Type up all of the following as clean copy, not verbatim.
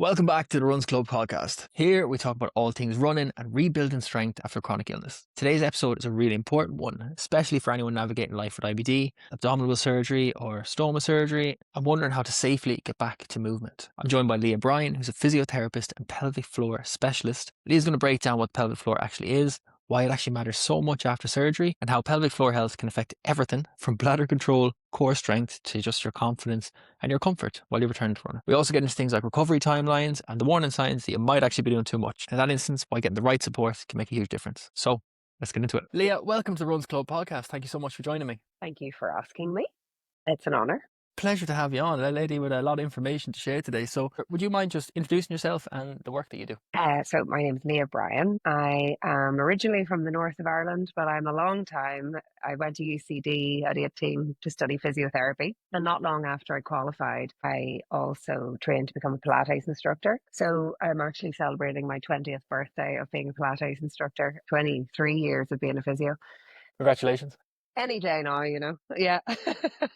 Welcome back to the Runs Club podcast. Here we talk about all things running and rebuilding strength after chronic illness. Today's episode is a really important one, especially for anyone navigating life with IBD, abdominal surgery or stoma surgery, and wondering how to safely get back to movement. I'm joined by Leah Bryan, who's a physiotherapist and pelvic floor specialist. Leah's going to break down what pelvic floor actually is, why it actually matters so much after surgery, and how pelvic floor health can affect everything from bladder control, core strength, to just your confidence and your comfort while you return to running. We also get into things like recovery timelines and the warning signs that you might actually be doing too much. In that instance, why getting the right support can make a huge difference. So let's get into it. Leah, welcome to the Runs Club podcast. Thank you so much for joining me. Thank you for asking me. It's an honor. Pleasure to have you on, a lady with a lot of information to share today. So would you mind just introducing yourself and the work that you do? So my name is Leah Bryan. I am originally from the north of Ireland, but I'm a long time. I went to UCD at 18 to study physiotherapy. And not long after I qualified, I also trained to become a Pilates instructor. So I'm actually celebrating my 20th birthday of being a Pilates instructor, 23 years of being a physio. Congratulations. Any day now, Yeah.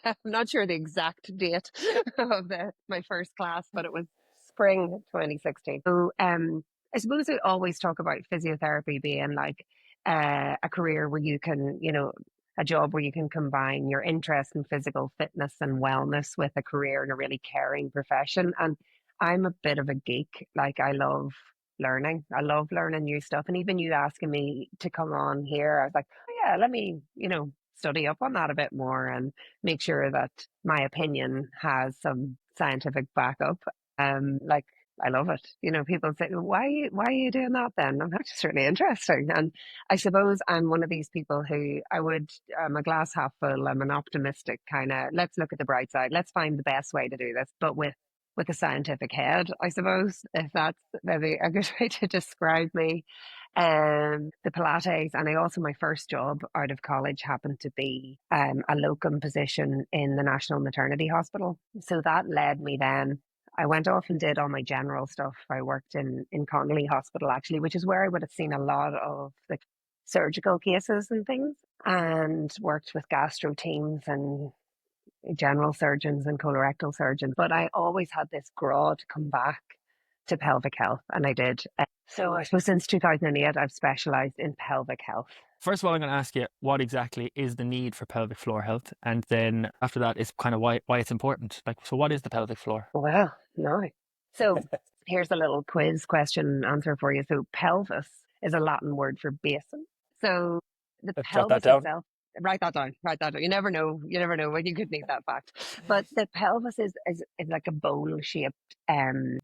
I'm not sure the exact date of my first class, but it was spring 2016. So I suppose I always talk about physiotherapy being like a career where you can, a job where you can combine your interest in physical fitness and wellness with a career in a really caring profession. And I'm a bit of a geek. Like I love learning. I love learning new stuff. And even you asking me to come on here, I was like, oh, yeah, let me, study up on that a bit more and make sure that my opinion has some scientific backup. Like I love it. People say, why are you doing that then? I'm not just really interesting. And I suppose I'm one of these people who I'm a glass half full. I'm an optimistic kind of, let's look at the bright side. Let's find the best way to do this, but with a scientific head, I suppose, if that's maybe a good way to describe me. The Pilates, and my first job out of college happened to be a locum position in the National Maternity Hospital. So that led me then. I went off and did all my general stuff. I worked in Connolly Hospital, actually, which is where I would have seen a lot of the surgical cases and things, and worked with gastro teams and general surgeons and colorectal surgeons. But I always had this draw to come back to pelvic health, and I did. So I suppose since 2008, I've specialised in pelvic health. First of all, I'm going to ask you what exactly is the need for pelvic floor health, and then after that is kind of why it's important. So what is the pelvic floor? Well, no. So here's a little quiz question answer for you. So pelvis is a Latin word for basin. So the pelvis itself. Write that down. You never know when you could need that fact. But the pelvis is like a bowl-shaped,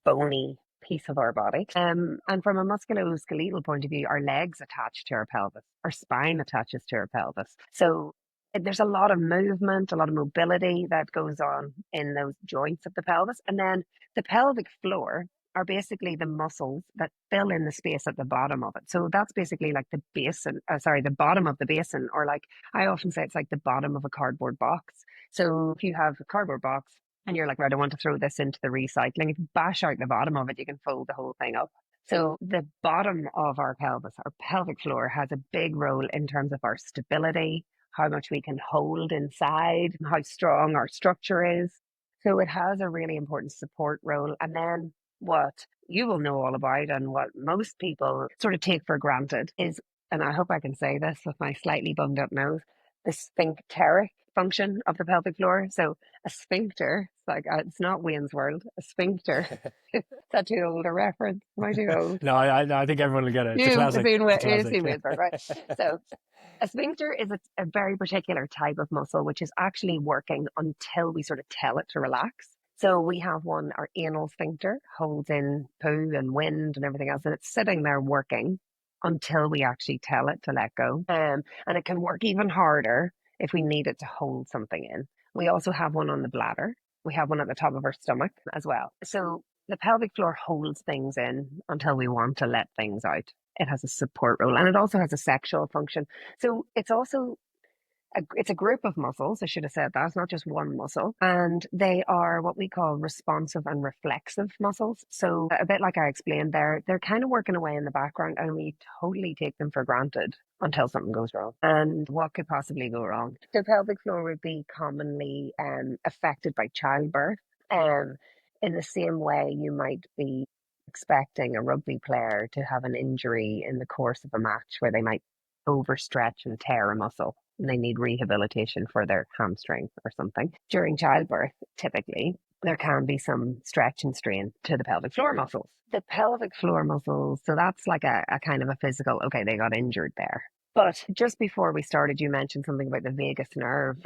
bony piece of our body. And from a musculoskeletal point of view, our legs attach to our pelvis. Our spine attaches to our pelvis. So there's a lot of movement, a lot of mobility that goes on in those joints of the pelvis. And then the pelvic floor are basically the muscles that fill in the space at the bottom of it. So that's basically like the basin, the bottom of the basin, or like I often say it's like the bottom of a cardboard box. So if you have a cardboard box and you're like, right, I want to throw this into the recycling, if you bash out the bottom of it, you can fold the whole thing up. So the bottom of our pelvis, our pelvic floor, has a big role in terms of our stability, how much we can hold inside, how strong our structure is. So it has a really important support role. And then what you will know all about and what most people sort of take for granted is, and I hope I can say this with my slightly bunged up nose, the sphincteric function of the pelvic floor. So a sphincter, it's not Wayne's World, a sphincter. Is that too old a reference? Am I too old? No, I think everyone will get it. It's a classic. You've seen Wayne's World, right? So a sphincter is a very particular type of muscle, which is actually working until we sort of tell it to relax. So we have one, our anal sphincter, holds in poo and wind and everything else, and it's sitting there working until we actually tell it to let go. And it can work even harder if we need it to hold something in. We also have one on the bladder. We have one at the top of our stomach as well. So the pelvic floor holds things in until we want to let things out. It has a support role, and it also has a sexual function. So it's also it's a group of muscles. I should have said that. It's not just one muscle. And they are what we call responsive and reflexive muscles. So a bit like I explained there, they're kind of working away in the background and we totally take them for granted until something goes wrong. And what could possibly go wrong? The pelvic floor would be commonly affected by childbirth. in the same way you might be expecting a rugby player to have an injury in the course of a match where they might overstretch and tear a muscle and they need rehabilitation for their hamstring or something. During childbirth, typically, there can be some stretch and strain to the pelvic floor muscles. The pelvic floor muscles, so that's like a kind of a physical, okay, they got injured there. But just before we started, you mentioned something about the vagus nerve.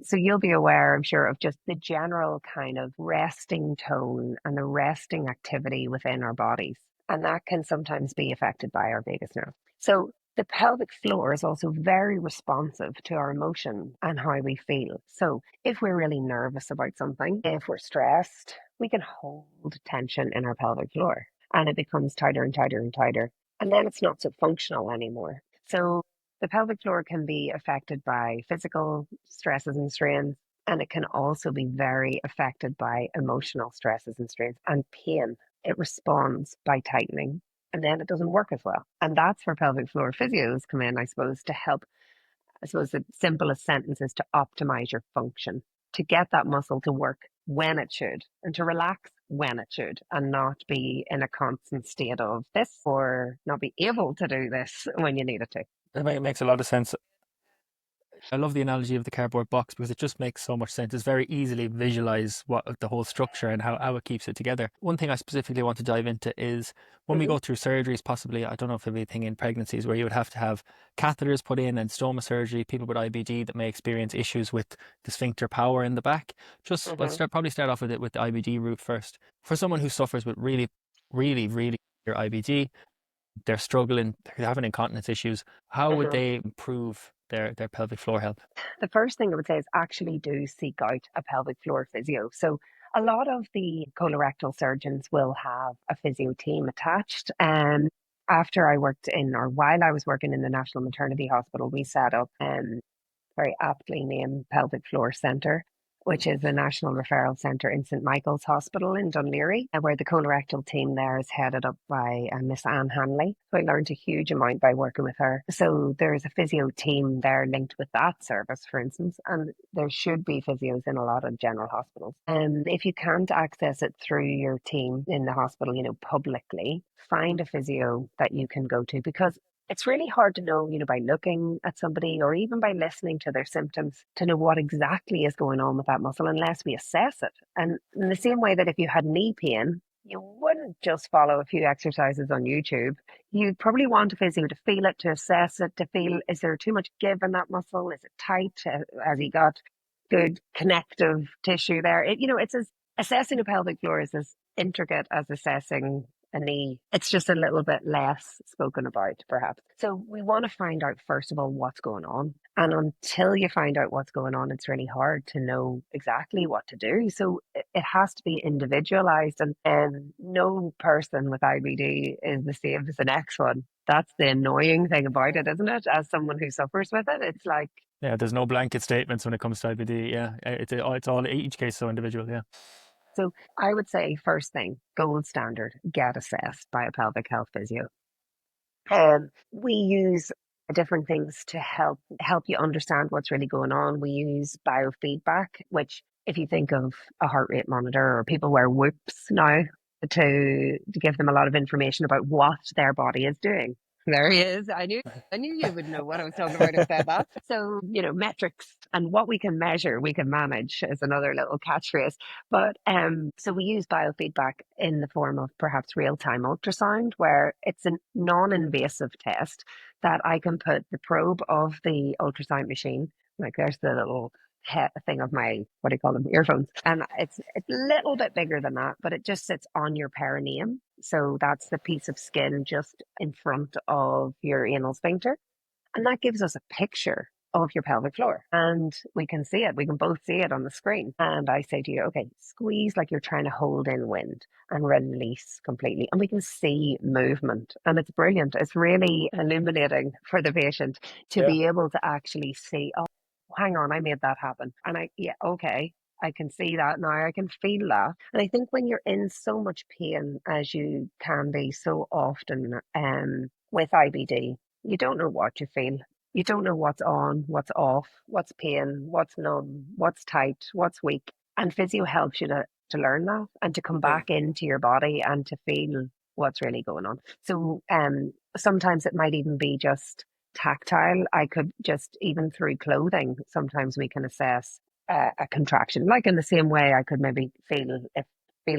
So you'll be aware, I'm sure, of just the general kind of resting tone and the resting activity within our bodies. And that can sometimes be affected by our vagus nerve. So the pelvic floor is also very responsive to our emotion and how we feel. So if we're really nervous about something, if we're stressed, we can hold tension in our pelvic floor and it becomes tighter and tighter and tighter. And then it's not so functional anymore. So the pelvic floor can be affected by physical stresses and strains, and it can also be very affected by emotional stresses and strains and pain. It responds by tightening, and then it doesn't work as well. And that's where pelvic floor physios come in, I suppose, to help. I suppose the simplest sentence is to optimize your function, to get that muscle to work when it should and to relax when it should and not be in a constant state of this or not be able to do this when you need it to. It makes a lot of sense. I love the analogy of the cardboard box because it just makes so much sense. It's very easily visualize what the whole structure and how it keeps it together. One thing I specifically want to dive into is when we Mm-hmm. go through surgeries, possibly, I don't know if there'll be a thing in pregnancies where you would have to have catheters put in and stoma surgery, people with IBD that may experience issues with the sphincter power in the back. Just, Mm-hmm. probably start off with it with the IBD route first. For someone who suffers with really, really, really severe IBD, they're struggling, they're having incontinence issues. How would Mm-hmm. they improve their pelvic floor health? The first thing I would say is actually do seek out a pelvic floor physio. So a lot of the colorectal surgeons will have a physio team attached. After I worked in, or while I was working in the National Maternity Hospital, we set up very aptly named Pelvic Floor Centre, which is a national referral centre in St Michael's Hospital in Dunleary, where the colorectal team there is headed up by Miss Anne Hanley. So I learned a huge amount by working with her. So there's a physio team there linked with that service, for instance, and there should be physios in a lot of general hospitals. And if you can't access it through your team in the hospital, publicly, find a physio that you can go to because it's really hard to know, by looking at somebody or even by listening to their symptoms to know what exactly is going on with that muscle unless we assess it. And in the same way that if you had knee pain, you wouldn't just follow a few exercises on YouTube. You'd probably want a physio to feel it, to assess it, to feel, is there too much give in that muscle? Is it tight? Has he got good connective tissue there? It's as assessing a pelvic floor is as intricate as assessing a knee. It's just a little bit less spoken about, perhaps. So we want to find out, first of all, what's going on. And until you find out what's going on, it's really hard to know exactly what to do. So it has to be individualized, and no person with IBD is the same as the next one. That's the annoying thing about it, isn't it? As someone who suffers with it, it's like, Yeah, there's no blanket statements when it comes to IBD. Yeah, it's all each case so individual. Yeah. so I would say, first thing, gold standard, get assessed by a pelvic health physio. We use different things to help you understand what's really going on. We use biofeedback, which if you think of a heart rate monitor, or people wear whoops now to give them a lot of information about what their body is doing. There he is. I knew you would know what I was talking about if I said that. So, metrics and what we can measure, we can manage is another little catchphrase. But so we use biofeedback in the form of perhaps real-time ultrasound, where it's a non-invasive test that I can put the probe of the ultrasound machine, like there's the little thing of my, what do you call them, earphones, and it's a little bit bigger than that, but it just sits on your perineum. So that's the piece of skin just in front of your anal sphincter. And that gives us a picture of your pelvic floor. And we can see it. We can both see it on the screen. And I say to you, okay, squeeze like you're trying to hold in wind and release completely. And we can see movement. And it's brilliant. It's really illuminating for the patient to Yeah. be able to actually see, oh, hang on, I made that happen. And yeah, okay. I can see that now. I can feel that. And I think when you're in so much pain as you can be so often with IBD, you don't know what you feel. You don't know what's on, what's off, what's pain, what's numb, what's tight, what's weak. And physio helps you to to learn that and to come back into your body and to feel what's really going on. So sometimes it might even be just tactile. I could just, even through clothing, sometimes we can assess a contraction. Like in the same way I could maybe feel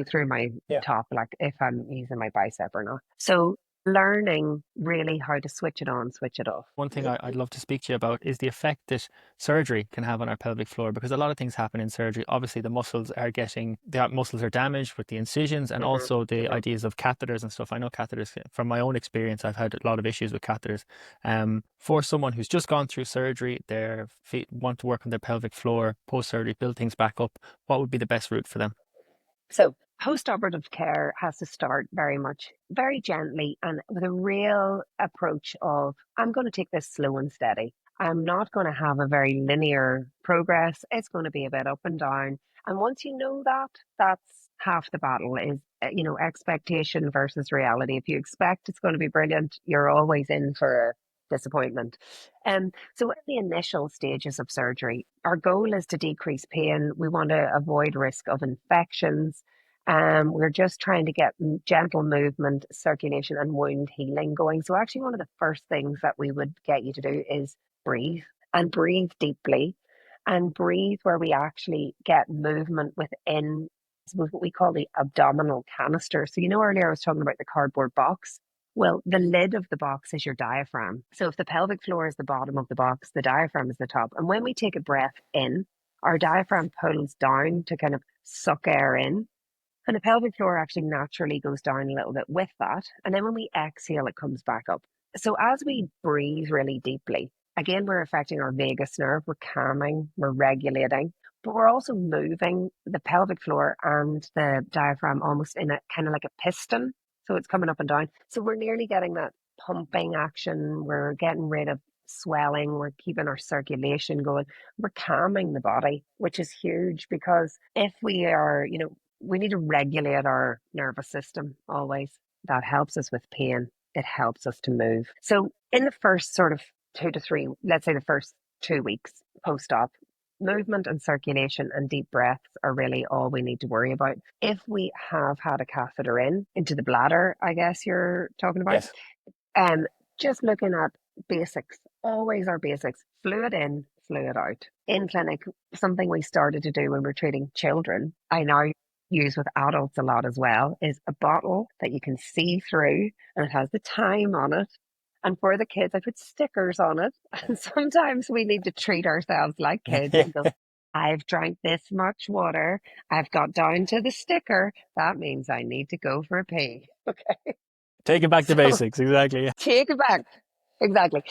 through my top, like if I'm using my bicep or not. So learning really how to switch it on, switch it off. One thing I'd love to speak to you about is the effect that surgery can have on our pelvic floor, because a lot of things happen in surgery. Obviously, the muscles are damaged with the incisions, and also the ideas of catheters and stuff. I know catheters, from my own experience, I've had a lot of issues with catheters. For someone who's just gone through surgery, their feet want to work on their pelvic floor post surgery, build things back up, what would be the best route for them? So post-operative care has to start very gently and with a real approach of, I'm going to take this slow and steady. I'm not going to have a very linear progress. It's going to be a bit up and down. And once you know that, that's half the battle is, expectation versus reality. If you expect it's going to be brilliant, you're always in for a disappointment. So in the initial stages of surgery, our goal is to decrease pain. We want to avoid risk of infections. We're just trying to get gentle movement, circulation, and wound healing going. So actually, one of the first things that we would get you to do is breathe, and breathe deeply, and breathe where we actually get movement within what we call the abdominal canister. So earlier I was talking about the cardboard box. Well, the lid of the box is your diaphragm. So if the pelvic floor is the bottom of the box, the diaphragm is the top. And when we take a breath in, our diaphragm pulls down to kind of suck air in. And the pelvic floor actually naturally goes down a little bit with that. And then when we exhale, it comes back up. So as we breathe really deeply, again, we're affecting our vagus nerve. We're calming, we're regulating, but we're also moving the pelvic floor and the diaphragm almost in a kind of like a piston. So it's coming up and down. So we're nearly getting that pumping action. We're getting rid of swelling. We're keeping our circulation going. We're calming the body, which is huge because if we are, we need to regulate our nervous system always. That helps us with pain. It helps us to move. So in the first sort of 2 to 3, let's say the first 2 weeks post-op, movement and circulation and deep breaths are really all we need to worry about. If we have had a catheter into the bladder, I guess you're talking about, Yes. um, just looking at basics, always our basics, fluid in, fluid out. In clinic, something we started to do when we're treating children, I now use with adults a lot as well, is a bottle that you can see through and it has the time on it. And for the kids, I put stickers on it. And sometimes we need to treat ourselves like kids Yeah. and go, I've drank this much water. I've got down to the sticker. That means I need to go for a pee. Okay. Take it back to So basics. Exactly. take it back. Exactly.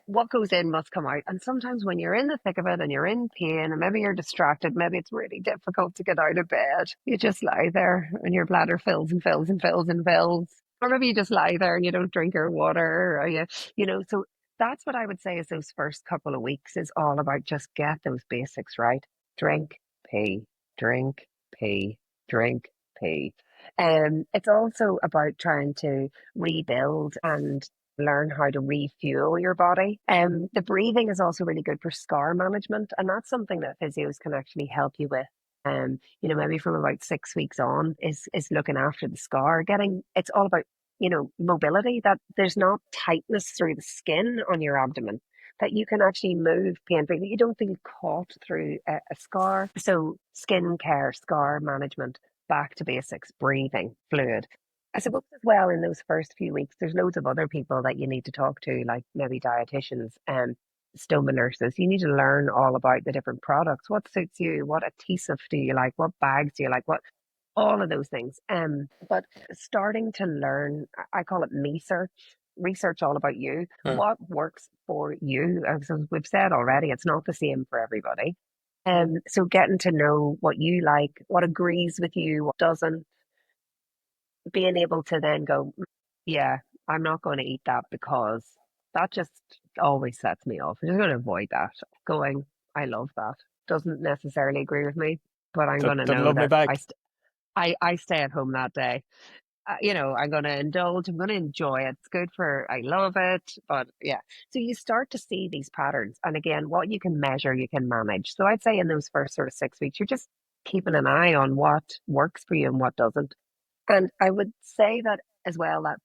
What goes in must come out. And sometimes when you're in the thick of it and you're in pain and maybe you're distracted, maybe it's really difficult to get out of bed. You just lie there and your bladder fills and fills and fills and fills. Or maybe you just lie there and you don't drink your water, or so that's what I would say is those first couple of weeks is all about just get those basics right. Drink, pee, drink, pee, drink, pee. It's also about trying to rebuild and learn how to refuel your body. The breathing is also really good for scar management, and that's something that physios can actually help you with. Maybe from about 6 weeks on is looking after the scar. It's all about mobility. That there's not tightness through the skin on your abdomen. That you can actually move pain free. That you don't feel caught through a scar. So skin care, scar management, back to basics, breathing, fluid. I suppose as well in those first few weeks, there's loads of other people that you need to talk to, like maybe dietitians and stoma nurses. You need to learn all about the different products. What suits you? What adhesive do you like? What bags do you like? What all of those things. But starting to learn, I call it me search, research all about you. Mm. What works for you? As we've said already, it's not the same for everybody. So getting to know what you like, what agrees with you, what doesn't, being able to then go, yeah, I'm not going to eat that because that just always sets me off. I'm just going to avoid that. Going, I love that. Doesn't necessarily agree with me, but I'm going to Don't know love me that back. I stay at home that day. I'm going to indulge. I'm going to enjoy it. It's good I love it. But yeah, so you start to see these patterns. And again, what you can measure, you can manage. So I'd say in those first sort of 6 weeks, you're just keeping an eye on what works for you and what doesn't. And I would say that as well, that,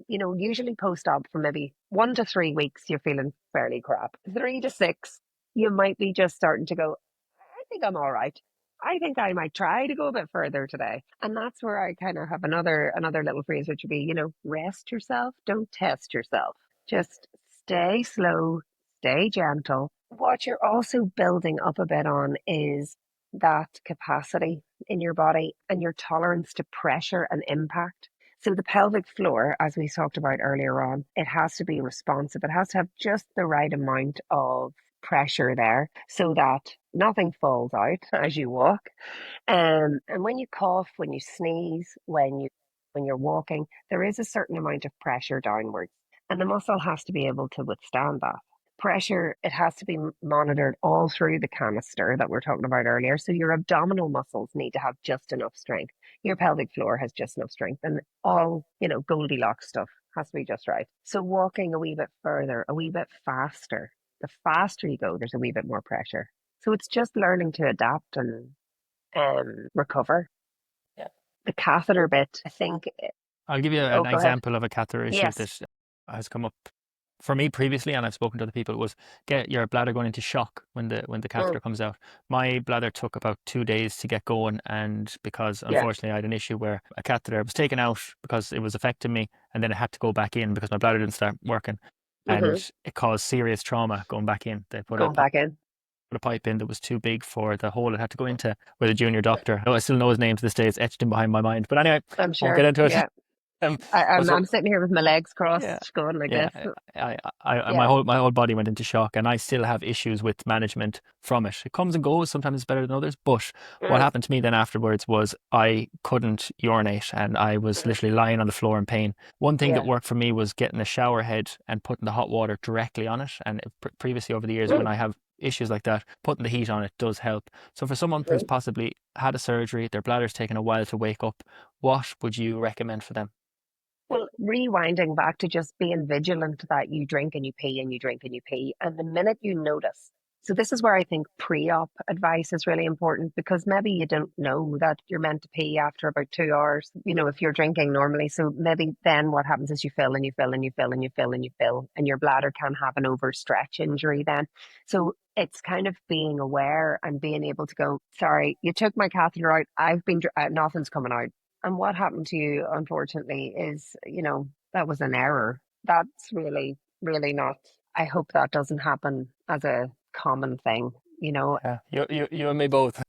usually post-op for maybe 1 to 3 weeks, you're feeling fairly crap. 3 to 6, you might be just starting to go, I think I'm all right. I think I might try to go a bit further today. And that's where I kind of have another little phrase, which would be, rest yourself, don't test yourself. Just stay slow, stay gentle. What you're also building up a bit on is that capacity in your body and your tolerance to pressure and impact. So the pelvic floor, as we talked about earlier on, it has to be responsive. It has to have just the right amount of pressure there so that nothing falls out as you walk. And when you cough, when you sneeze, when you're walking, there is a certain amount of pressure downwards, and the muscle has to be able to withstand that pressure. It has to be monitored all through the canister that we're talking about earlier. So your abdominal muscles need to have just enough strength. Your pelvic floor has just enough strength, and all Goldilocks stuff has to be just right. So walking a wee bit further, a wee bit faster. The faster you go, there's a wee bit more pressure. So it's just learning to adapt and recover. Yeah. The catheter bit, I think. I'll give you Oh, an go ahead. example of a catheter issue Yes. that has come up for me previously, and I've spoken to other people. Was get your bladder going into shock when the Mm, catheter comes out. My bladder took about 2 days to get going, and because yeah. unfortunately I had an issue where a catheter was taken out because it was affecting me, and then it had to go back in because my bladder didn't start working, Hmm. and it caused serious trauma going back in. They Going back in. put a pipe in that was too big for the hole it had to go into with a junior doctor. I still know his name to this day. It's etched in behind my mind. But anyway, I'm won't get sure. into it. Yeah. Um, I, but I'm so I'm sitting here with my legs yeah, crossed, going like yeah. this. My Yeah. whole body went into shock, and I still have issues with management from it. It comes and goes. Sometimes it's better than others. But what Mm, happened to me then afterwards was I couldn't urinate, and I was mm, literally lying on the floor in pain. One thing that yeah. worked for me was getting a shower head and putting the hot water directly on it. And previously over the years, when Mm, I have issues like that, putting the heat on it does help. So for someone who's mm. possibly had a surgery, their bladder's taken a while to wake up, what would you recommend for them? Well, rewinding back to just being vigilant that you drink and you pee and you drink and you pee. And the minute you notice, so this is where I think pre-op advice is really important, because maybe you don't know that you're meant to pee after about 2 hours, if you're drinking normally. So maybe then what happens is you fill and you fill and you fill and you fill and you fill, and your bladder can have an overstretch injury then. So it's kind of being aware and being able to go, sorry, you took my catheter out. Nothing's coming out. And what happened to you, unfortunately, is, that was an error. That's really, really not. I hope that doesn't happen as a common thing, you know. Yeah, you and me both.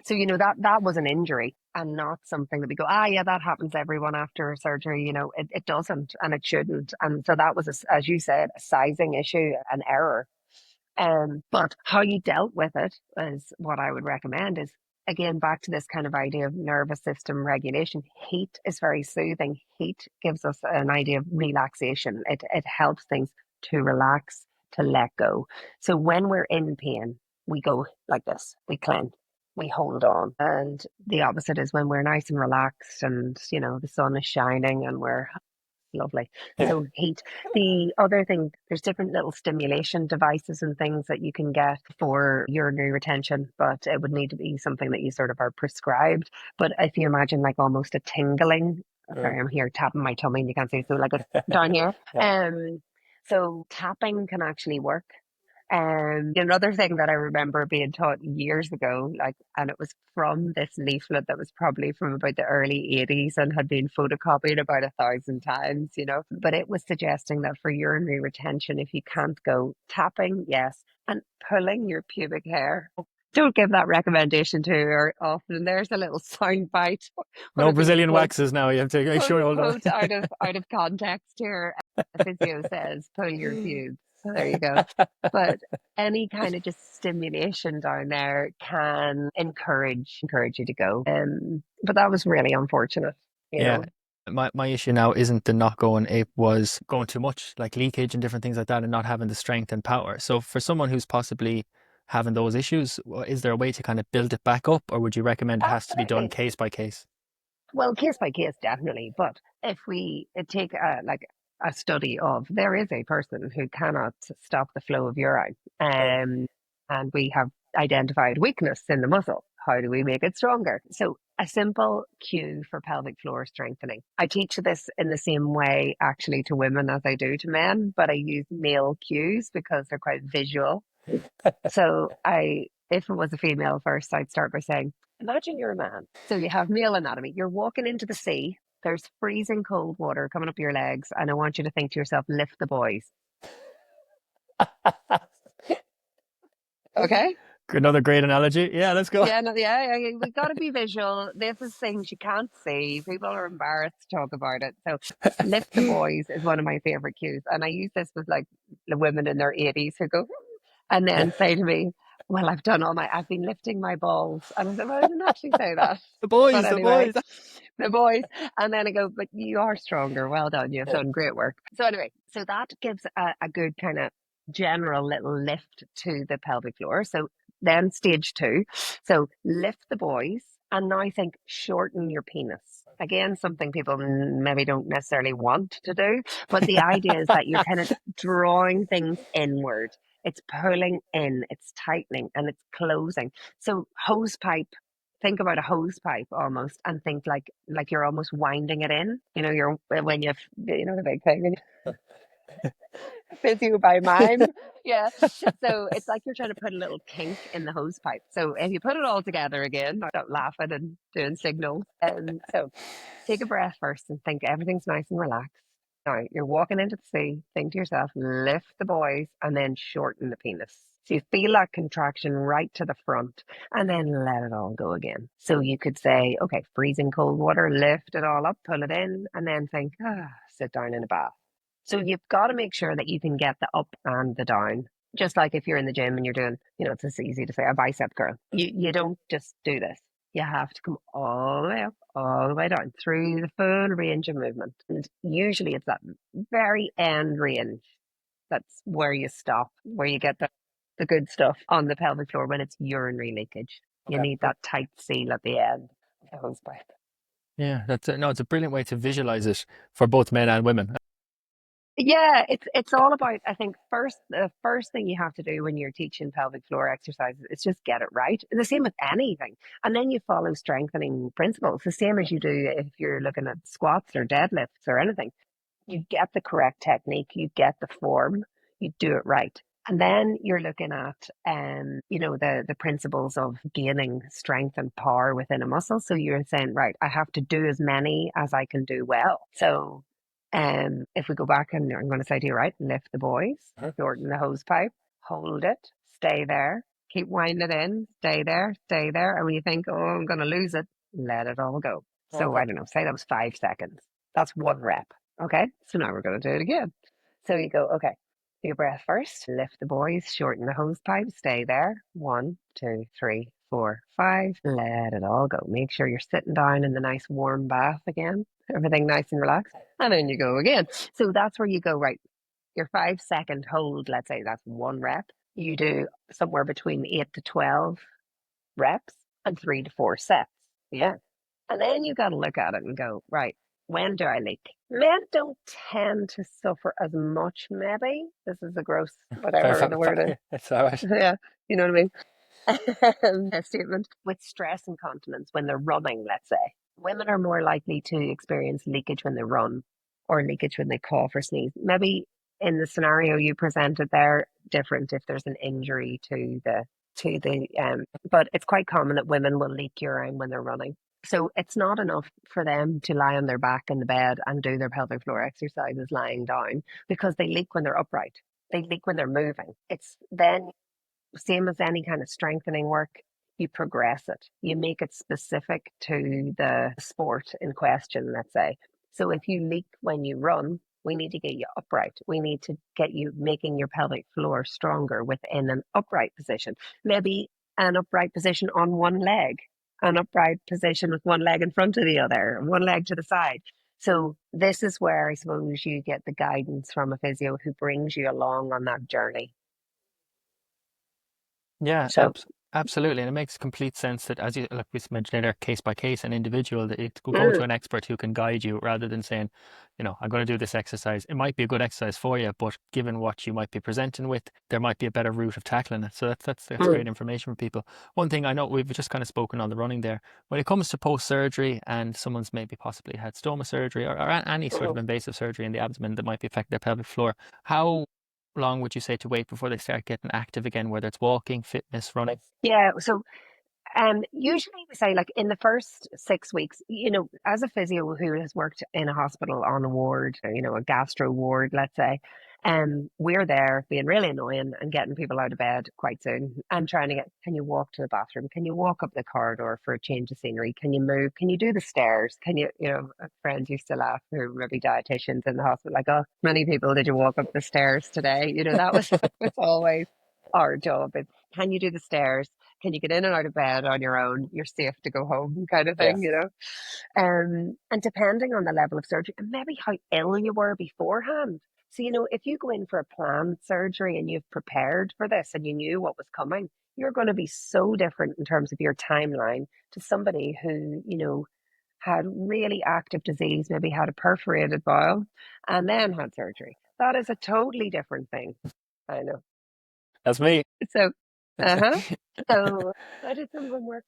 So, that was an injury and not something that we go, yeah, that happens to everyone after surgery. It doesn't, and it shouldn't. And so that was, as you said, a sizing issue, an error. But how you dealt with it is what I would recommend is, again, back to this kind of idea of nervous system regulation. Heat is very soothing. Heat gives us an idea of relaxation. It helps things to relax, to let go. So when we're in pain, we go like this, we clench, we hold on. And the opposite is when we're nice and relaxed and, the sun is shining and we're lovely. Yeah. So heat. The other thing, there's different little stimulation devices and things that you can get for urinary retention, but it would need to be something that you sort of are prescribed. But if you imagine like almost a tingling, Sure. sorry, I'm here tapping my tummy and you can't see, so like a down here. Yeah. So tapping can actually work. Another thing that I remember being taught years ago, and it was from this leaflet that was probably from about the early 80s and had been photocopied about 1,000 times, but it was suggesting that for urinary retention, if you can't go tapping, yes, and pulling your pubic hair. Don't give that recommendation to her often. There's a little sound bite. One No of these Brazilian quotes waxes now. You have to make quote, sure you hold on. quote out of context here. A physio says, pull your pubes. So there you go. But any kind of just stimulation down there can encourage you to go. But that was really unfortunate, you Yeah. know. My issue now isn't the not going, it was going too much, like leakage and different things like that, and not having the strength and power. So for someone who's possibly having those issues, is there a way to kind of build it back up, or would you recommend it has to be done Absolutely. case by case? Well, case by case, definitely. But if we take a study of, there is a person who cannot stop the flow of urine, Sure. and we have identified weakness in the muscle. How do we make it stronger? So a simple cue for pelvic floor strengthening. I teach this in the same way actually to women as I do to men, but I use male cues because they're quite visual. So if it was a female first, I'd start by saying, imagine you're a man. So you have male anatomy. You're walking into the sea. There's freezing cold water coming up your legs. And I want you to think to yourself, lift the boys. Okay. Another great analogy. Yeah, let's go. Yeah, no, yeah, we got to be visual. This is things you can't see. People are embarrassed to talk about it. So, lift the boys is one of my favorite cues, and I use this with like the women in their 80s who go, and then say to me, "Well, I've been lifting my balls," and I said, "Well, I didn't actually say that." The But boys, the anyway, boys. the boys. And then I go, but you are stronger. Well done. You've done great work. So anyway, so that gives a good kind of general little lift to the pelvic floor. So then stage two. So lift the boys and now think shorten your penis. Again, something people maybe don't necessarily want to do, but the idea is that you're kind of drawing things inward. It's pulling in, it's tightening, and it's closing. So hose pipe, think about a hose pipe almost and think like you're almost winding it in. You know, you're when you know the big thing, physio by mime. Yeah. So it's like you're trying to put a little kink in the hose pipe. So if you put it all together again, stop laughing and doing signals. So take a breath first and think everything's nice and relaxed. Now you're walking into the sea, think to yourself, lift the boys and then shorten the penis. So you feel that contraction right to the front and then let it all go again. So you could say, okay, freezing cold water, lift it all up, pull it in, and then think, sit down in a bath. So you've got to make sure that you can get the up and the down. Just like if you're in the gym and you're doing, it's just easy to say a bicep curl. You don't just do this. You have to come all the way up, all the way down through the full range of movement. And usually it's that very end range that's where you stop, where you get the good stuff on the pelvic floor when it's urinary leakage. You need that tight seal at the end of the hose pipe. Yeah, no, it's a brilliant way to visualize it for both men and women. Yeah, it's all about, I think, the first thing you have to do when you're teaching pelvic floor exercises is just get it right. The same with anything. And then you follow strengthening principles, the same as you do if you're looking at squats or deadlifts or anything. You get the correct technique, you get the form, you do it right. And then you're looking at the principles of gaining strength and power within a muscle. So you're saying, right, I have to do as many as I can do well. So if we go back and I'm going to say to you, right, lift the boys, shorten the hose pipe, hold it, stay there, keep winding it in, stay there, stay there. And when you think, oh, I'm going to lose it, let it all go. So I don't know, say that was 5 seconds. That's one rep. Okay. So now we're going to do it again. So you go, okay, take a breath first, lift the boys, shorten the hose pipe, stay there. 1, 2, 3, 4, 5. Let it all go. Make sure you're sitting down in the nice warm bath again. Everything nice and relaxed. And then you go again. So that's where you go, right? Your 5 second hold, let's say that's one rep. You do somewhere between 8 to 12 reps and 3 to 4 sets. Yeah. And then you got to look at it and go, right, when do I leak? Men don't tend to suffer as much, maybe. This is a gross, whatever the word is. It's all right. Yeah, you know what I mean? A statement with stress incontinence when they're running, let's say. Women are more likely to experience leakage when they run or leakage when they cough or sneeze. Maybe in the scenario you presented there, different if there's an injury but it's quite common that women will leak urine when they're running. So it's not enough for them to lie on their back in the bed and do their pelvic floor exercises lying down because they leak when they're upright. They leak when they're moving. It's then same as any kind of strengthening work, you progress it. You make it specific to the sport in question, let's say. So if you leak when you run, we need to get you upright. We need to get you making your pelvic floor stronger within an upright position. Maybe an upright position on one leg, an upright position with one leg in front of the other, one leg to the side. So this is where I suppose you get the guidance from a physio who brings you along on that journey. Yeah, So Absolutely, and it makes complete sense that, as you like we mentioned earlier, case by case and individual, that it will go Mm, to an expert who can guide you rather than saying, I'm going to do this exercise. It might be a good exercise for you, but given what you might be presenting with, there might be a better route of tackling it. So that's mm, great information for people. One thing I know we've just kind of spoken on the running there. When it comes to post surgery and someone's maybe possibly had stoma surgery or any sort of mm. invasive surgery in the abdomen that might be affecting their pelvic floor, how long would you say to wait before they start getting active again, whether it's walking, fitness, running? Yeah. So usually we say like in the first 6 weeks, as a physio who has worked in a hospital on a ward, a gastro ward, let's say, we're there being really annoying and getting people out of bed quite soon and trying to get, can you walk to the bathroom? Can you walk up the corridor for a change of scenery? Can you move? Can you do the stairs? Can you, friends used to laugh who were maybe dietitians in the hospital, like, oh, many people did you walk up the stairs today? That was, that was always our job. It's, can you do the stairs? Can you get in and out of bed on your own? You're safe to go home, kind of Yeah. thing. And depending on the level of surgery and maybe how ill you were beforehand. So, if you go in for a planned surgery and you've prepared for this and you knew what was coming, you're going to be so different in terms of your timeline to somebody who, had really active disease, maybe had a perforated bowel and then had surgery. That is a totally different thing. I know. That's me. So, uh-huh. So I did some homework.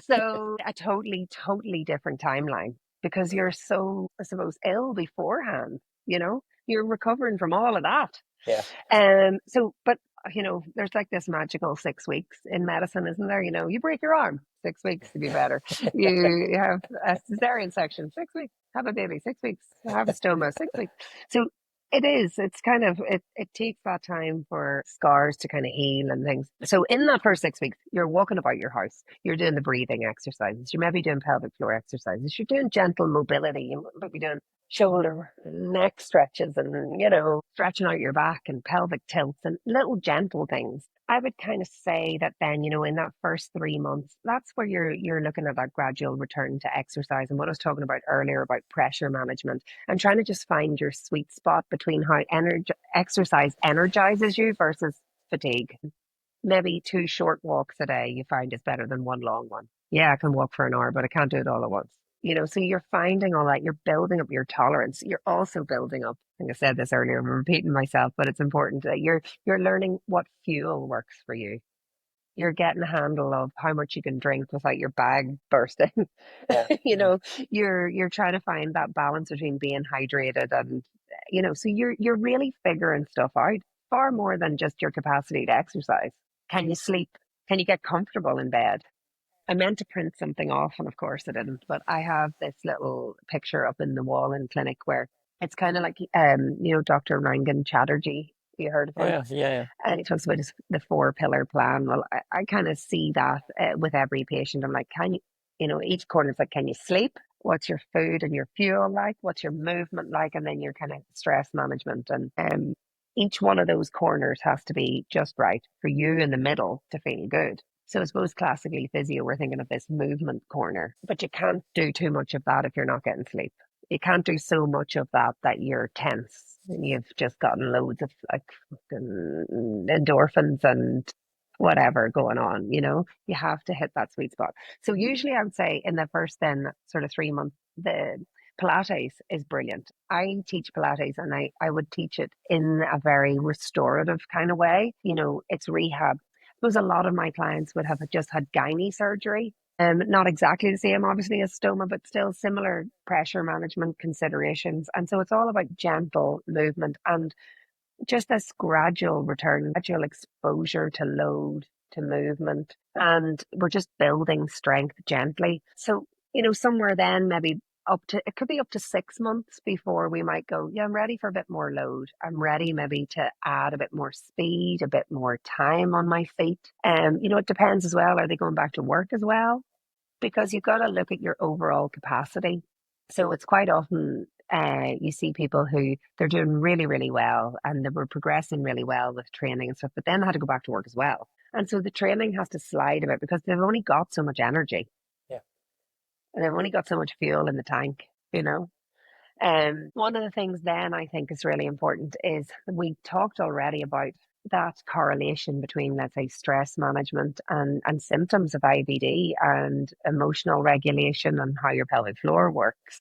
So a totally, totally different timeline because you're so, I suppose, ill beforehand, you're recovering from all of that. Yeah. But there's like this magical 6 weeks in medicine, isn't there? You break your arm, 6 weeks to be better. You have a cesarean section, 6 weeks, have a baby, 6 weeks, have a stoma, 6 weeks. So it's kind of, it takes that time for scars to kind of heal and things. So in that first 6 weeks, you're walking about your house, you're doing the breathing exercises, you're maybe doing pelvic floor exercises, you're doing gentle mobility, you might be doing shoulder and neck stretches and, stretching out your back and pelvic tilts and little gentle things. I would kind of say that then, in that first 3 months, that's where you're looking at that gradual return to exercise and what I was talking about earlier about pressure management and trying to just find your sweet spot between how exercise energizes you versus fatigue. Maybe 2 short walks a day you find is better than one long one. Yeah, I can walk for an hour, but I can't do it all at once. So you're finding all that, you're building up your tolerance. You're also building up, I think I said this earlier, I'm repeating myself, but it's important that you're learning what fuel works for you. You're getting a handle of how much you can drink without your bag bursting. Yeah. you Yeah. know, you're trying to find that balance between being hydrated and so you're really figuring stuff out far more than just your capacity to exercise. Can you sleep? Can you get comfortable in bed? I meant to print something off, and of course I didn't. But I have this little picture up in the wall in clinic where it's kind of like, Dr. Rangan Chatterjee. You heard of Oh him? yeah, yeah, yeah. And he talks about the 4 pillar plan. Well, I kind of see that with every patient. I'm like, can you, each corner is like, can you sleep? What's your food and your fuel like? What's your movement like? And then your kind of stress management. And each one of those corners has to be just right for you in the middle to feel good. So I suppose classically physio, we're thinking of this movement corner, but you can't do too much of that if you're not getting sleep. You can't do so much of that that you're tense and you've just gotten loads of like endorphins and whatever going on. You have to hit that sweet spot. So usually I would say in the first then sort of 3 months, the Pilates is brilliant. I teach Pilates and I would teach it in a very restorative kind of way. It's rehab. Because a lot of my clients would have just had gynae surgery. Not exactly the same, obviously, as stoma, but still similar pressure management considerations. And so it's all about gentle movement and just this gradual return, gradual exposure to load, to movement. And we're just building strength gently. So, somewhere then maybe it could be up to 6 months before we might go, yeah, I'm ready for a bit more load. I'm ready maybe to add a bit more speed, a bit more time on my feet. It depends as well. Are they going back to work as well? Because you've got to look at your overall capacity. So it's quite often you see people who they're doing really, really well and they were progressing really well with training and stuff, but then they had to go back to work as well. And so the training has to slide a bit because they've only got so much energy Yeah. and they've only got so much fuel in the tank, One of the things then I think is really important is we talked already about that correlation between, let's say, stress management and symptoms of IBD and emotional regulation and how your pelvic floor works.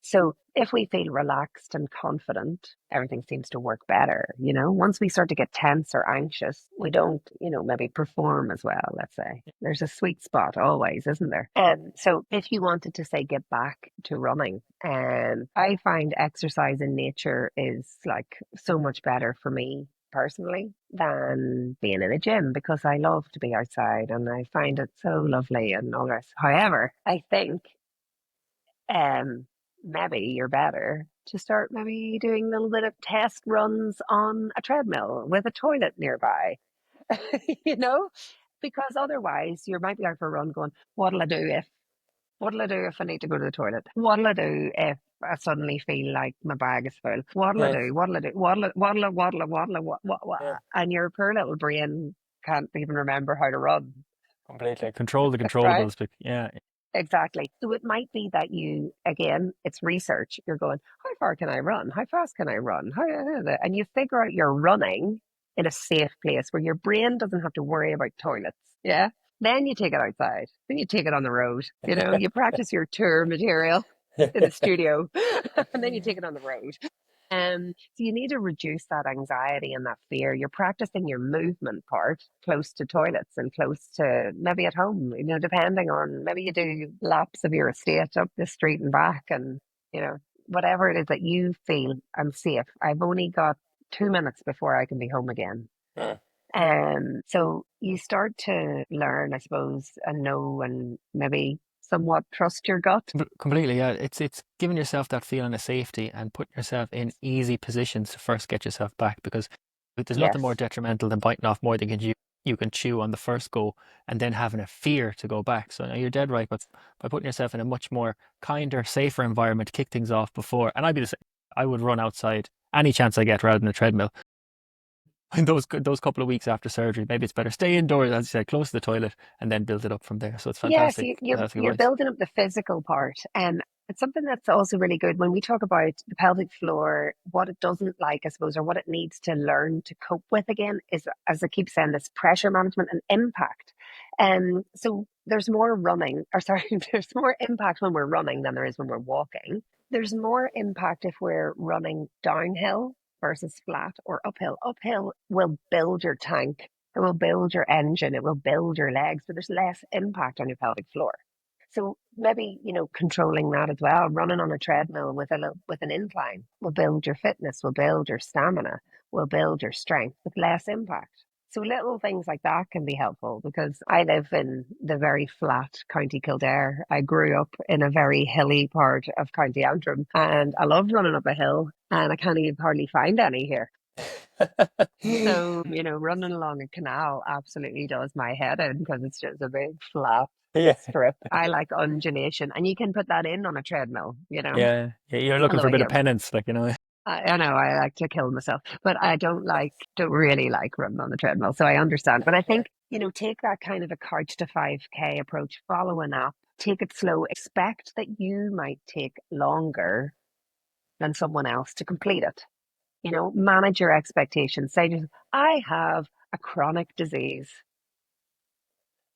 So if we feel relaxed and confident, everything seems to work better. Once we start to get tense or anxious, we don't, maybe perform as well, let's say. There's a sweet spot always, isn't there? And so if you wanted to say get back to running, I find exercise in nature is like so much better for me personally than being in a gym because I love to be outside and I find it so lovely and all the rest. However, I think um, maybe you're better to start maybe doing a little bit of test runs on a treadmill with a toilet nearby, you know, because otherwise you might be out for a run going, what'll I do if I need to go to the toilet? What'll I do if I suddenly feel like my bag is full? What'll I Yeah, do? What'll I do? What'll I, what? yeah, And your poor little brain can't even remember how to run, completely. Control the right? controllables. But yeah, Exactly. So it might be that again, it's research. You're going, how far can I run? How fast can I run? And you figure out you're running in a safe place where your brain doesn't have to worry about toilets. Yeah. Then you take it outside. Then you take it on the road. You practice your tour material in the studio and then you take it on the road. So you need to reduce that anxiety and that fear. You're practicing your movement part close to toilets and close to maybe at home, depending on maybe you do laps of your estate up the street and back and, you know, whatever it is that you feel I'm safe. I've only got 2 minutes before I can be home again. yeah. So you start to learn, I suppose, and know and maybe somewhat trust your gut. Completely, yeah. It's giving yourself that feeling of safety and putting yourself in easy positions to first get yourself back because there's nothing more Yes. detrimental than biting off more than you can chew on the first go and then having a fear to go back. So no, you're dead right, but by putting yourself in a much more kinder, safer environment to kick things off before, and I'd be the same. I would run outside any chance I get rather than a treadmill. In those couple of weeks after surgery, maybe it's better stay indoors, as you said, close to the toilet, and then build it up from there. So it's Yes, fantastic, you're fantastic you're advice. building up the physical part, and it's something that's also really good when we talk about the pelvic floor. What it doesn't like, I suppose, or what it needs to learn to cope with again is, as I keep saying, this pressure management and impact. So there's more running, or sorry, there's more impact when we're running than there is when we're walking. There's more impact if we're running downhill versus flat or uphill. Uphill will build your tank, it will build your engine, it will build your legs, but there's less impact on your pelvic floor. So maybe, controlling that as well, running on a treadmill with an incline will build your fitness, will build your stamina, will build your strength with less impact. So little things like that can be helpful because I live in the very flat County Kildare. I grew up in a very hilly part of County Antrim and I love running up a hill and I can't even hardly find any here. So, running along a canal absolutely does my head in because it's just a big flat Yeah. strip. I like undulation, and you can put that in on a treadmill. Yeah, yeah, you're looking Although for a bit of penance, I know I like to kill myself, but I don't really like running on the treadmill. So I understand. But I think, take that kind of a couch to 5K approach, follow an app, take it slow, expect that you might take longer than someone else to complete it. Manage your expectations. Say, just, I have a chronic disease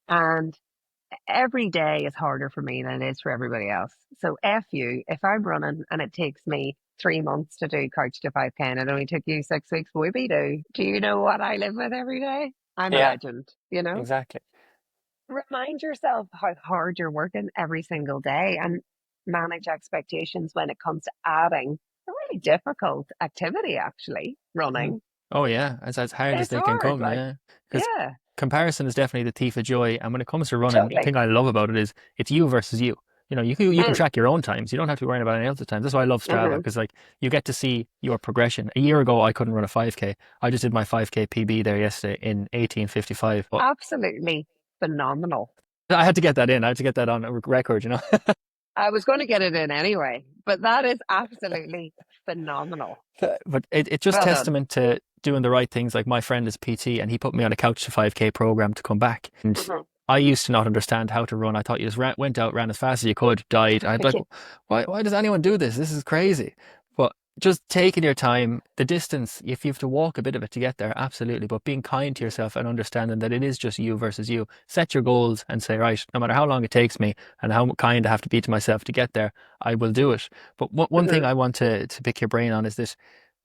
and every day is harder for me than it is for everybody else. So F you, if I'm running and it takes me 3 months to do couch to 5K and it only took you 6 weeks, whoopie do you know what I live with every day? I'm a Yeah, legend. exactly. Remind yourself how hard you're working every single day and manage expectations when it comes to adding a really difficult activity, actually, Mhm. running. Oh yeah, as hard as It's they can hard, come, like, yeah. Because yeah, comparison is definitely the thief of joy, and when it comes to running, the totally. thing I love about it is it's you versus you. You can Mm, track your own times. You don't have to be worrying about any other times. That's why I love Strava hmm because you get to see your progression. A year ago, I couldn't run a 5K. I just did my 5K PB there yesterday in 18:55. But Absolutely phenomenal. I had to get that in. I had to get that on a record. I was going to get it in anyway, but that is absolutely phenomenal. But it's just Well done. testament to doing the right things. Like my friend is PT and he put me on a couch to 5K program to come back. And Mhm. I used to not understand how to run. I thought you just went out, ran as fast as you could, died. I'd be like, why does anyone do this? This is crazy. But just taking your time, the distance, if you have to walk a bit of it to get there, absolutely. But being kind to yourself and understanding that it is just you versus you. Set your goals and say, right, no matter how long it takes me and how kind I have to be to myself to get there, I will do it. But one thing Mhm. I want to pick your brain on is this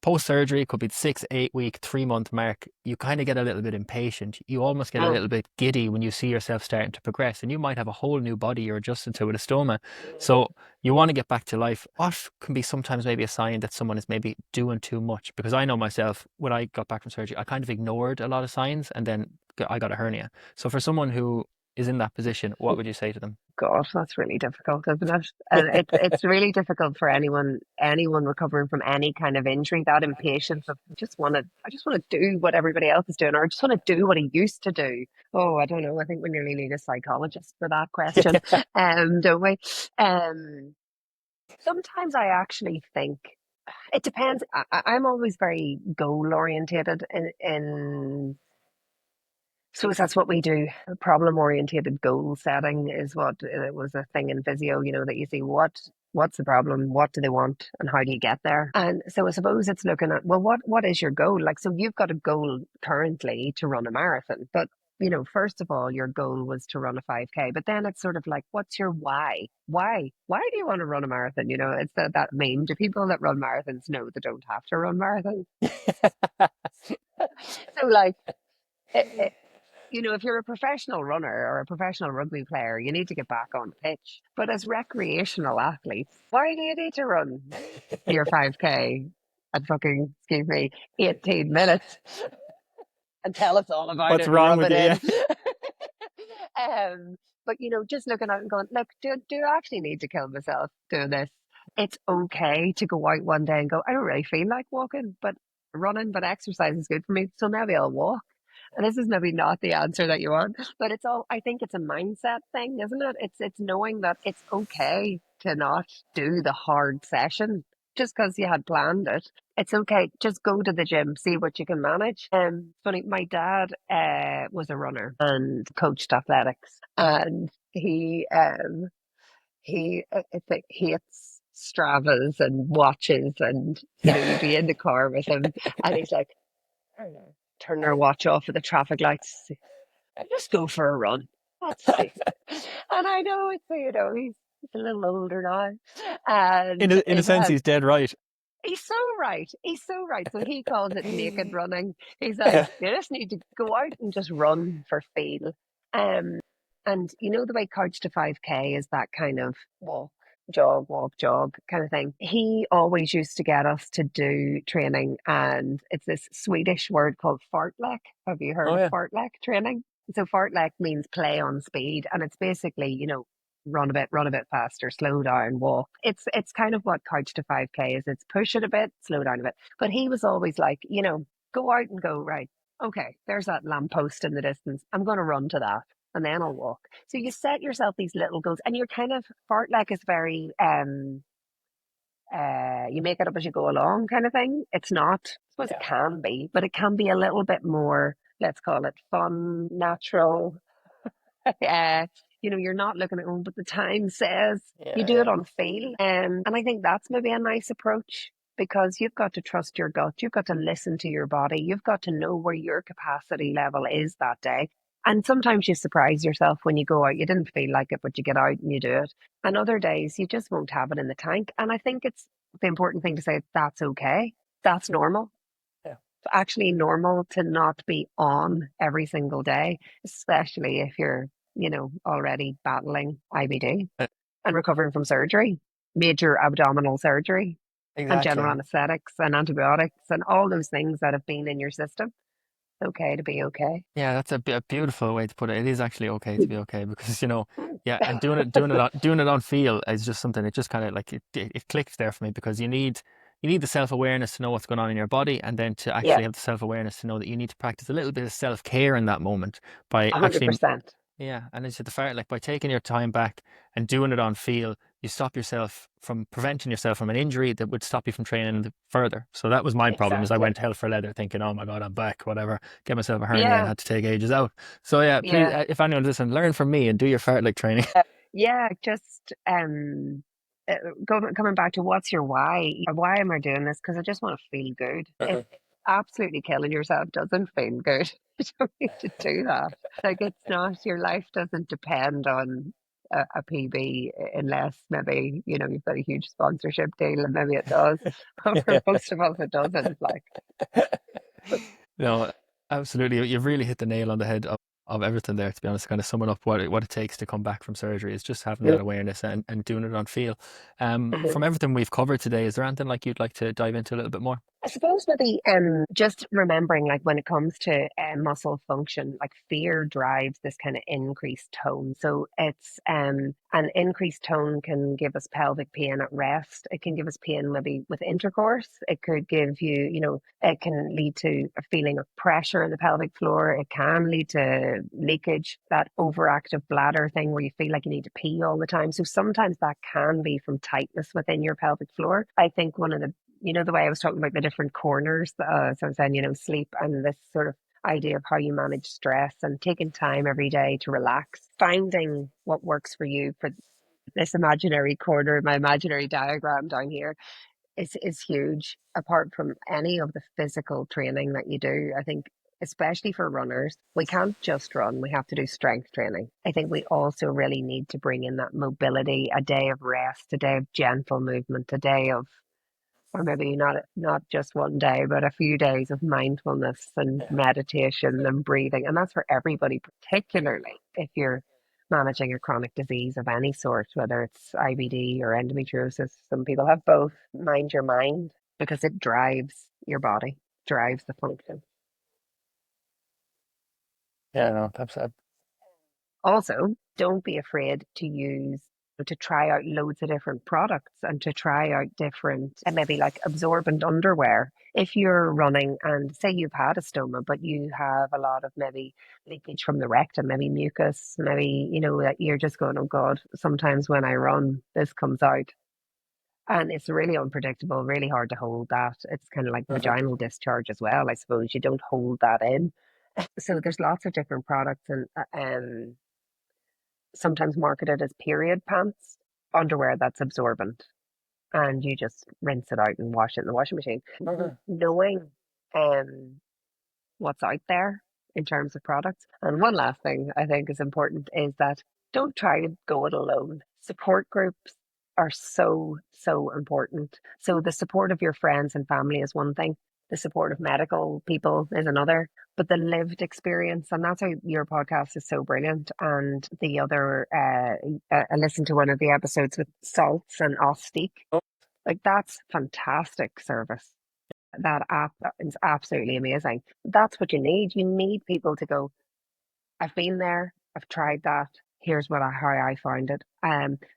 post surgery, could be 6, 8 week, 3 month mark. You kind of get a little bit impatient. You almost get a Mm. little bit giddy when you see yourself starting to progress, and you might have a whole new body you're adjusting to with a stoma. So you want to get back to life. What can be sometimes maybe a sign that someone is maybe doing too much? Because I know myself, when I got back from surgery, I kind of ignored a lot of signs and then I got a hernia. So for someone who is in that position, what would you say to them? God, that's really difficult, isn't it? And it's really difficult for anyone recovering from any kind of injury. That impatience of I just want to do what everybody else is doing, or I just want to do what I used to do. Oh, I don't know. I think we nearly need a psychologist for that question, don't we? Um, Sometimes I actually think it depends. I'm always very goal orientated in so that's what we do. Problem orientated goal setting is what it was a thing in physio, that you see what's the problem, what do they want, and how do you get there? And so I suppose it's looking at, well, what is your goal? Like, so you've got a goal currently to run a marathon, but first of all, your goal was to run a 5K, but then it's sort of like, what's your why? Why do you want to run a marathon? It's that meme. Do people that run marathons know they don't have to run marathons? So like, it, if you're a professional runner or a professional rugby player, you need to get back on the pitch. But as recreational athletes, why do you need to run your 5K at fucking, excuse me, 18 minutes and tell us all about What's it and wrong rub with it you? Yeah. in? But just looking at it and going, look, do I actually need to kill myself doing this? It's okay to go out one day and go, I don't really feel like walking, but running, but exercise is good for me. So maybe I'll walk. And this is maybe not the answer that you want, but I think it's a mindset thing, isn't it? It's knowing that it's okay to not do the hard session just because you had planned it. It's okay. Just go to the gym, see what you can manage. Funny, my dad was a runner and coached athletics, and I think hates Stravas and watches, and you'd be in the car with him, and he's like, I don't know, turn their watch off at the traffic lights. Just go for a run. That's safe. And I know he's a little older now, In and a sense, he's dead right. he's so right. He's so right. So he calls it naked running. He's like, you just need to go out and just run for feel. Um, and the way Couch to 5K is that kind of walk, jog kind of thing. He always used to get us to do training, and it's this Swedish word called fartlek. Have you heard Oh of yeah. fartlek training? So fartlek means play on speed, and it's basically, run a bit faster, slow down, walk. It's kind of what Couch to 5K is. It's push it a bit, slow down a bit. But he was always like, go out and go, right. Okay, there's that lamppost in the distance. I'm going to run to that and then I'll walk. So you set yourself these little goals, and you're kind of fartlek is very you make it up as you go along kind of thing. It's not, I suppose it Yeah. can be, but it can be a little bit more, let's call it fun, natural. You're not looking at, oh, but the time says you Yeah, do it yeah. on feel. And I think that's maybe a nice approach, because you've got to trust your gut. You've got to listen to your body. You've got to know where your capacity level is that day. And sometimes you surprise yourself when you go out. You didn't feel like it, but you get out and you do it. And other days you just won't have it in the tank. And I think it's the important thing to say, that's okay. That's normal. Yeah. It's actually normal to not be on every single day, especially if you're, already battling IBD Uh, and recovering from surgery, major abdominal surgery, and general Exactly. anesthetics and antibiotics and all those things that have been in your system. It's okay to be okay. Yeah, that's a beautiful way to put it. It is actually okay to be okay because yeah, and doing it on feel is just something. It just kind of like it clicked there for me because you need the self-awareness to know what's going on in your body, and then to Yeah, actually have the self-awareness to know that you need to practice a little bit of self-care in that moment by actually. 100%. Yeah, and it's at the fact like by taking your time back and doing it on feel, you stop yourself from preventing yourself from an injury that would stop you from training further. So that was my problem, is I Exactly. went hell for leather thinking, oh my God, I'm back, whatever, get myself a hernia and Yeah, had to take ages out. So yeah, please, yeah. if anyone's listening, learn from me and do your fartlek training. Yeah, just coming back to what's your why? Why am I doing this? Because I just want to feel good. If absolutely killing yourself doesn't feel good, you don't need to do that. Like it's not, your life doesn't depend on a PB unless maybe, you've got a huge sponsorship deal and maybe it does. But for Yeah. most of us, it doesn't. Like, No, absolutely. You've really hit the nail on the head of everything there, to be honest. Kind of summing up what it takes to come back from surgery is just having yeah. that awareness and doing it on feel. Mhm. From everything we've covered today, is there anything like you'd like to dive into a little bit more? I suppose maybe just remembering like when it comes to muscle function, like fear drives this kind of increased tone. So it's an increased tone can give us pelvic pain at rest. It can give us pain maybe with intercourse. It could give you, it can lead to a feeling of pressure in the pelvic floor. It can lead to leakage, that overactive bladder thing where you feel like you need to pee all the time. So sometimes that can be from tightness within your pelvic floor. I think one of the the way I was talking about the different corners. So I'm saying, sleep and this sort of idea of how you manage stress and taking time every day to relax, finding what works for you for this imaginary corner, my imaginary diagram down here is huge. Apart from any of the physical training that you do, I think especially for runners, we can't just run, we have to do strength training. I think we also really need to bring in that mobility, a day of rest, a day of gentle movement, a day of or maybe not just one day, but a few days of mindfulness and Yeah. meditation and breathing. And that's for everybody, particularly if you're managing a chronic disease of any sort, whether it's IBD or endometriosis. Some people have both. Mind your mind because it drives your body, drives the function. Yeah, no, that's Also, don't be afraid to try out loads of different products and to try out different and maybe like absorbent underwear. If you're running and say you've had a stoma, but you have a lot of maybe leakage from the rectum, maybe mucus, maybe, that you're just going, oh God, sometimes when I run, this comes out. And it's really unpredictable, really hard to hold that. It's kind of like vaginal discharge as well, I suppose. You don't hold that in. So there's lots of different products and sometimes marketed as period pants, underwear that's absorbent, and you just rinse it out and wash it in the washing machine. Knowing um, what's out there in terms of products. And one last thing I think is important is that don't try to go it alone. Support groups are so, so important. So the support of your friends and family is one thing. The support of medical people is another, but the lived experience, and that's why your podcast is so brilliant. And the other, I listened to one of the episodes with Salts and Ostique. Like that's fantastic service. That app is absolutely amazing. That's what you need. You need people to go, I've been there, I've tried that. Here's how I found it.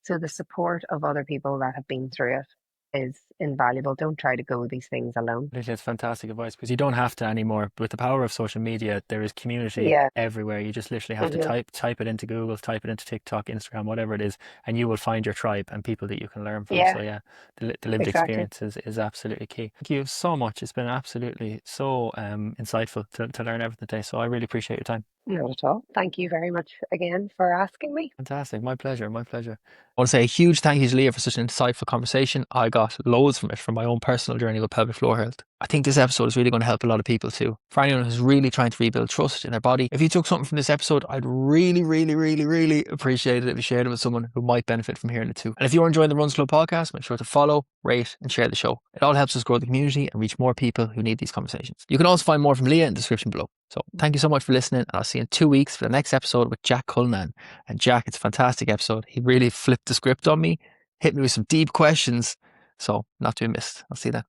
So the support of other people that have been through it is invaluable. Don't try to go these things alone. Literally, it's fantastic advice because you don't have to anymore. With the power of social media, there is community Yeah. everywhere. You just literally have to Hmm. type it into Google, type it into TikTok, Instagram, whatever it is, and you will find your tribe and people that you can learn from. So Yeah, yeah, the lived exactly. experience is absolutely key. Thank you so much. It's been absolutely so insightful to learn everything today. So I really appreciate your time. Not at all. Thank you very much again for asking me. Fantastic. My pleasure. My pleasure. I want to say a huge thank you to Leah for such an insightful conversation. I got loads from it from my own personal journey with pelvic floor health. I think this episode is really going to help a lot of people too. For anyone who's really trying to rebuild trust in their body, if you took something from this episode, I'd really, really, really, really appreciate it if you shared it with someone who might benefit from hearing it too. And if you're enjoying the Run Slow podcast, make sure to follow, rate, and share the show. It all helps us grow the community and reach more people who need these conversations. You can also find more from Leah in the description below. So thank you so much for listening, and I'll see you in 2 weeks for the next episode with Jack Cullinan. And Jack, it's a fantastic episode. He really flipped the script on me, hit me with some deep questions. So not to be missed. I'll see you then.